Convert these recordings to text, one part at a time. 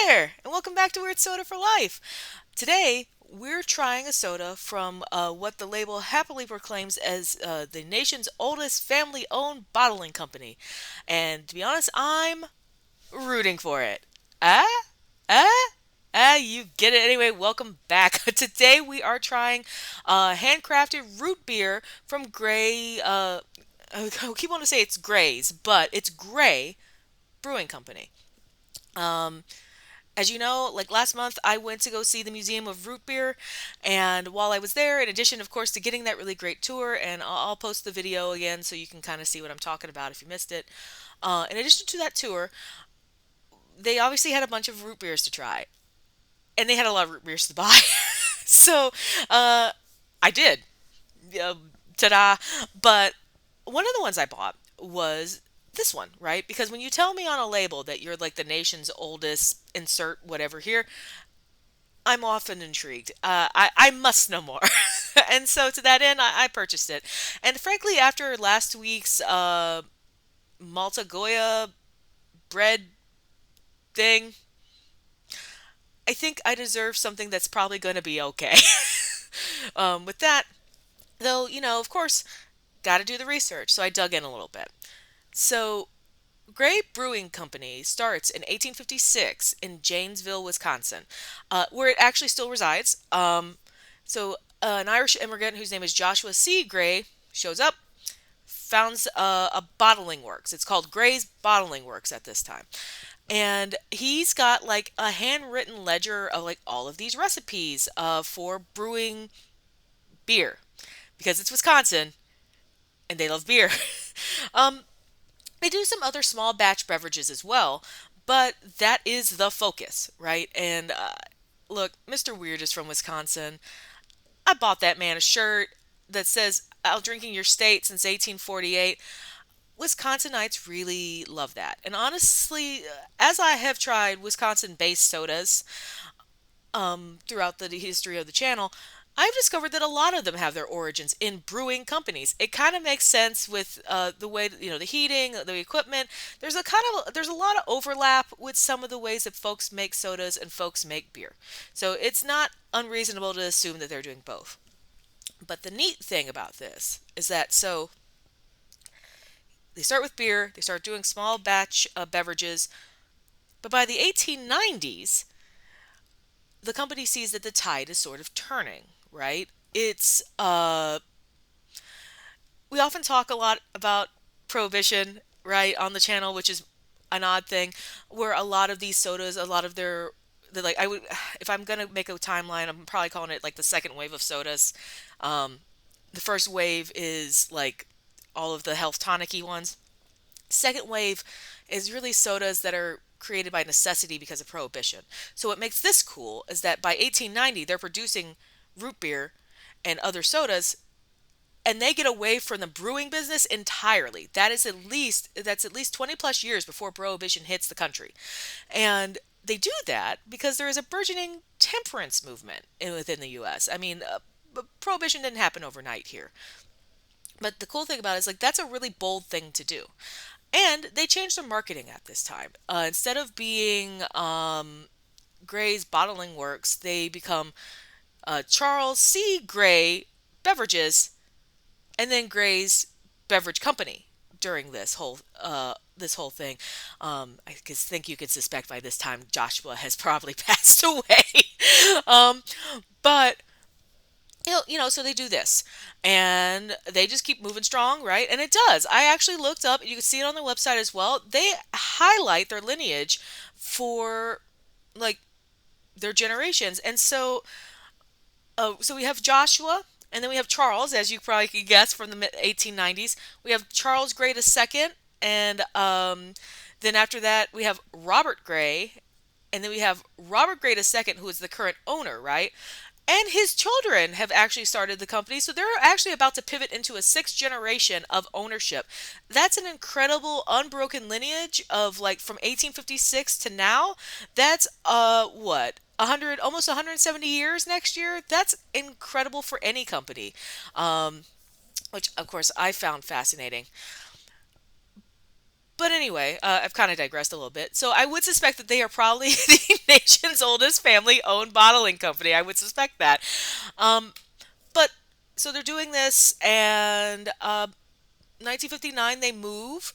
there, and welcome back to Weird Soda for Life. Today, we're trying a soda from what the label happily proclaims as the nation's oldest family owned bottling company. And to be honest, I'm rooting for it. Ah? Ah? You get it anyway. Welcome back. Today, we are trying handcrafted root beer from Gray. I keep wanting to say it's Gray's, but it's Gray Brewing Company. Um, as you know, like last month, I went to go see the Museum of Root Beer. And while I was there, in addition, of course, to getting that really great tour, and I'll post the video again so you can kind of see what I'm talking about if you missed it. In addition to that tour, they obviously had a bunch of root beers to try, and they had a lot of root beers to buy. so uh, I did. Ta-da! But one of the ones I bought was this one, right? Because when you tell me on a label that you're like the nation's oldest, insert whatever here, I'm often intrigued. I must know more. And so to that end, I purchased it. And frankly, after last week's Malta Goya bread thing, I think I deserve something that's probably going to be okay. With that, though, of course, got to do the research. So I dug in a little bit. So Gray Brewing Company starts in 1856 in Janesville, Wisconsin, where it actually still resides. An Irish immigrant whose name is Joshua C. Gray shows up, founds a bottling works. It's called Gray's Bottling Works at this time. And he's got like a handwritten ledger of like all of these recipes for brewing beer because it's Wisconsin and they love beer. um, They do some other small batch beverages as well, but that is the focus, right? And look, Mr. Weird is from Wisconsin. I bought that man a shirt that says "Out drinking your state since 1848." Wisconsinites really love that. And honestly, as I have tried Wisconsin-based sodas throughout the history of the channel, I've discovered that a lot of them have their origins in brewing companies. It kind of makes sense with the way the heating, the equipment. There's a lot of overlap with some of the ways that folks make sodas and folks make beer. So it's not unreasonable to assume that they're doing both. But the neat thing about this is that they start with beer, they start doing small batch beverages, but by the 1890s, the company sees that the tide is sort of turning, right? It's We often talk a lot about prohibition, right, on the channel, which is an odd thing, where a lot of these sodas, a lot of they're like I would if I'm gonna make a timeline, I'm probably calling it like the second wave of sodas. Um, the first wave is like all of the health tonic-y ones. Second wave is really sodas that are created by necessity because of prohibition. So what makes this cool is that by 1890 they're producing root beer and other sodas and they get away from the brewing business entirely. That's at least 20 plus years before prohibition hits the country. And they do that because there is a burgeoning temperance movement within the US. I mean, prohibition didn't happen overnight here. But the cool thing about it is like that's a really bold thing to do. And they changed their marketing at this time. Instead of being Gray's Bottling Works, they become Charles C. Gray Beverages, and then Gray's Beverage Company during this whole thing. Think you could suspect by this time Joshua has probably passed away. um, but so they do this and they just keep moving strong, right? And it does. I actually looked up, you can see it on their website as well. They highlight their lineage for like their generations. And so we have Joshua, and then we have Charles, as you probably could guess from the mid 1890s. We have Charles Gray II, and then after that we have Robert Gray, and then we have Robert Gray II, who is the current owner, right? And his children have actually started the company, so they're actually about to pivot into a sixth generation of ownership. That's an incredible unbroken lineage of like from 1856 to now. That's what 100, almost 170 years next year. That's incredible for any company, which of course I found fascinating. But anyway, I've kind of digressed a little bit. So I would suspect that they are probably the nation's oldest family-owned bottling company. I would suspect that. Um, but so they're doing this, and 1959 they move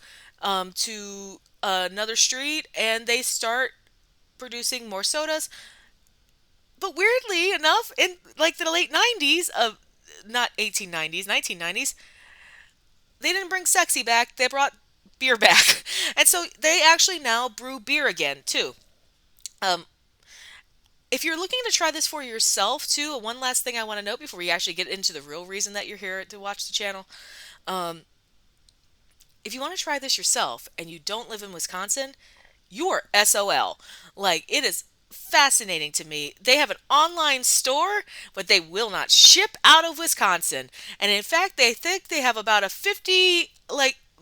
to another street, and they start producing more sodas. But weirdly enough, in like the late 90s of not 1890s, 1990s, they didn't bring sexy back. They brought beer back. And so they actually now brew beer again, too. Um, if you're looking to try this for yourself, too, one last thing I want to note before we actually get into the real reason that you're here to watch the channel. Um, if you want to try this yourself and you don't live in Wisconsin, you're SOL. Like, it is fascinating to me. They have an online store, but they will not ship out of Wisconsin. And in fact, they think they have about a 50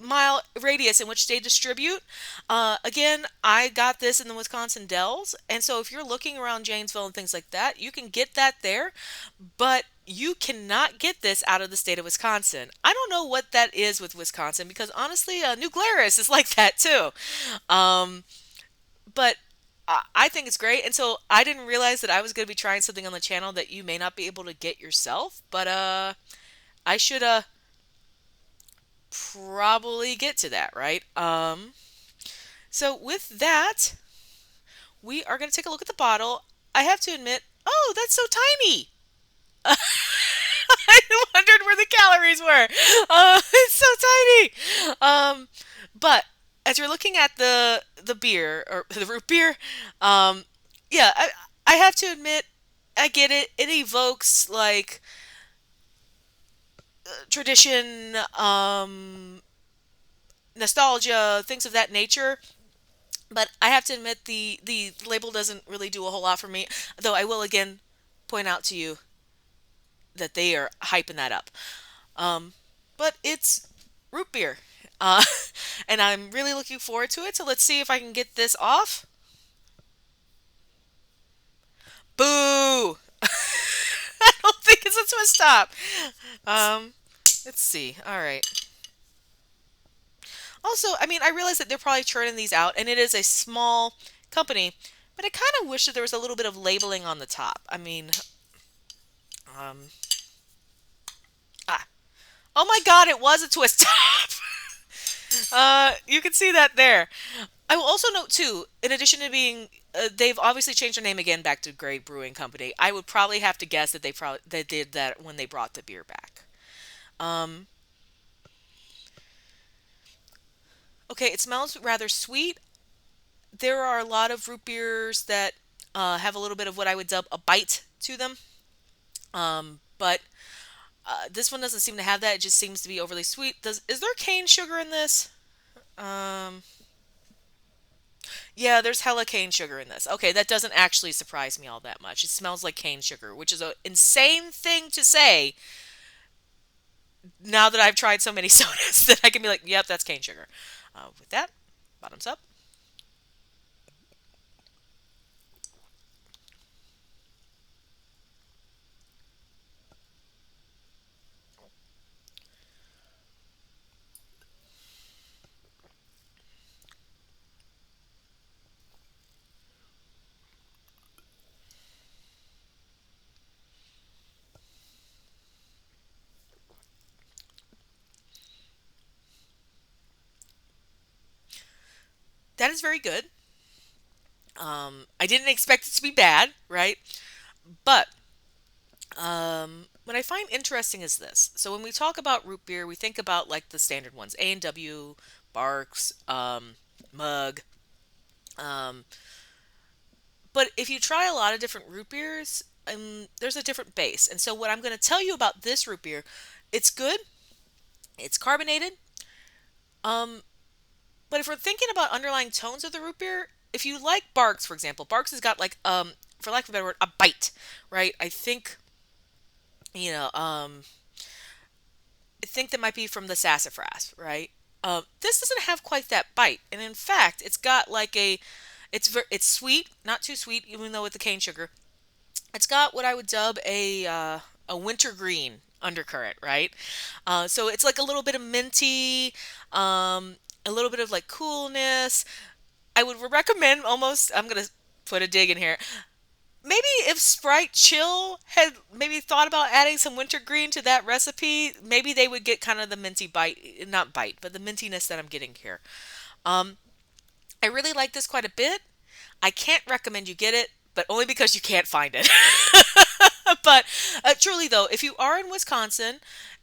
mile radius in which they distribute. Again, I got this in the Wisconsin Dells, and so if you're looking around Janesville and things like that, you can get that there, but you cannot get this out of the state of Wisconsin. I don't know what that is with Wisconsin because honestly, New Glarus is like that too. Um, but I think it's great. And so I didn't realize that I was going to be trying something on the channel that you may not be able to get yourself. But I should probably get to that, right? So with that, we are going to take a look at the bottle. I have to admit, oh, that's so tiny. I wondered where the calories were. It's so tiny. But as you're looking at the beer or the root beer, yeah, I have to admit, I get it. It evokes like tradition, nostalgia, things of that nature. But I have to admit, the label doesn't really do a whole lot for me. Though I will again point out to you that they are hyping that up. Um, but it's root beer. Uh, and I'm really looking forward to it. So let's see if I can get this off. Boo! I don't think it's supposed to stop. Um, let's see. All right. Also, I mean, I realize that they're probably churning these out, and it is a small company, but I kind of wish that there was a little bit of labeling on the top. I mean, um, ah, oh my God, it was a twist top. You can see that there. I will also note too, in addition to being, they've obviously changed their name again back to Great Brewing Company. I would probably have to guess that they did that when they brought the beer back. Um, okay, it smells rather sweet. There are a lot of root beers that have a little bit of what I would dub a bite to them. But this one doesn't seem to have that. It just seems to be overly sweet. Is there cane sugar in this? Um, Yeah, there's hella cane sugar in this. Okay, that doesn't actually surprise me all that much. It smells like cane sugar, which is an insane thing to say now that I've tried so many sodas that I can be like, yep, that's cane sugar. With that, bottoms up. That is very good. I didn't expect it to be bad, right? But what I find interesting is this. So when we talk about root beer, we think about like the standard ones: A&W, Barks, Mug. Um, But if you try a lot of different root beers, there's a different base. And so what I'm going to tell you about this root beer, it's good. It's carbonated. Um, but if we're thinking about underlying tones of the root beer, if you like Barks, for example, Barks has got like for lack of a better word, a bite, right? I think that might be from the sassafras, right? This doesn't have quite that bite, and in fact, it's got like it's sweet, not too sweet, even though with the cane sugar. It's got what I would dub a wintergreen undercurrent, right? So it's like a little bit of minty, a little bit of like coolness. I would recommend almost, I'm going to put a dig in here. Maybe if Sprite Chill had maybe thought about adding some wintergreen to that recipe, maybe they would get kind of the minty bite, not bite, but the mintiness that I'm getting here. Um, I really like this quite a bit. I can't recommend you get it, but only because you can't find it. But truly, though, if you are in Wisconsin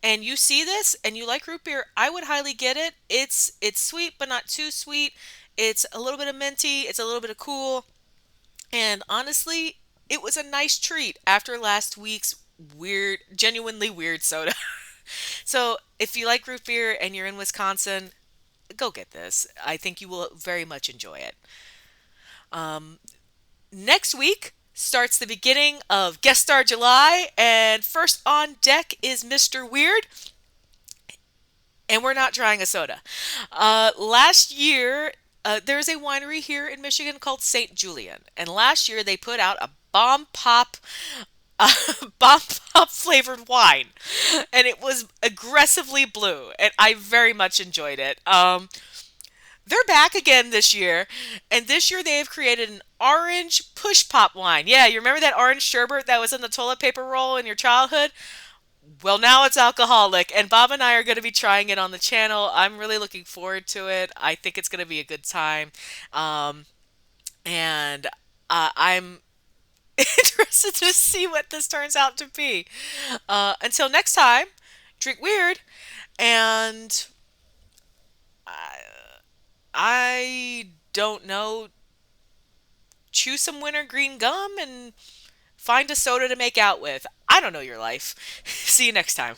and you see this and you like root beer, I would highly get it. It's sweet, but not too sweet. It's a little bit of minty. It's a little bit of cool. And honestly, it was a nice treat after last week's weird, genuinely weird soda. So if you like root beer and you're in Wisconsin, go get this. I think you will very much enjoy it. Um, Next week starts the beginning of Guest Star July, and first on deck is Mr. Weird, and we're not trying a soda. Last year, there's a winery here in Michigan called St. Julian, and last year they put out a bomb pop, uh, bomb pop flavored wine, and it was aggressively blue, and I very much enjoyed it. They're back again this year, and this year they have created an orange push pop wine. Yeah, you remember that orange sherbet that was in the toilet paper roll in your childhood? Well, now it's alcoholic, and Bob and I are going to be trying it on the channel. I'm really looking forward to it. I think it's going to be a good time, um, and I'm interested to see what this turns out to be. Until next time, drink weird, and I don't know, chew some wintergreen gum and find a soda to make out with. I don't know your life. See you next time.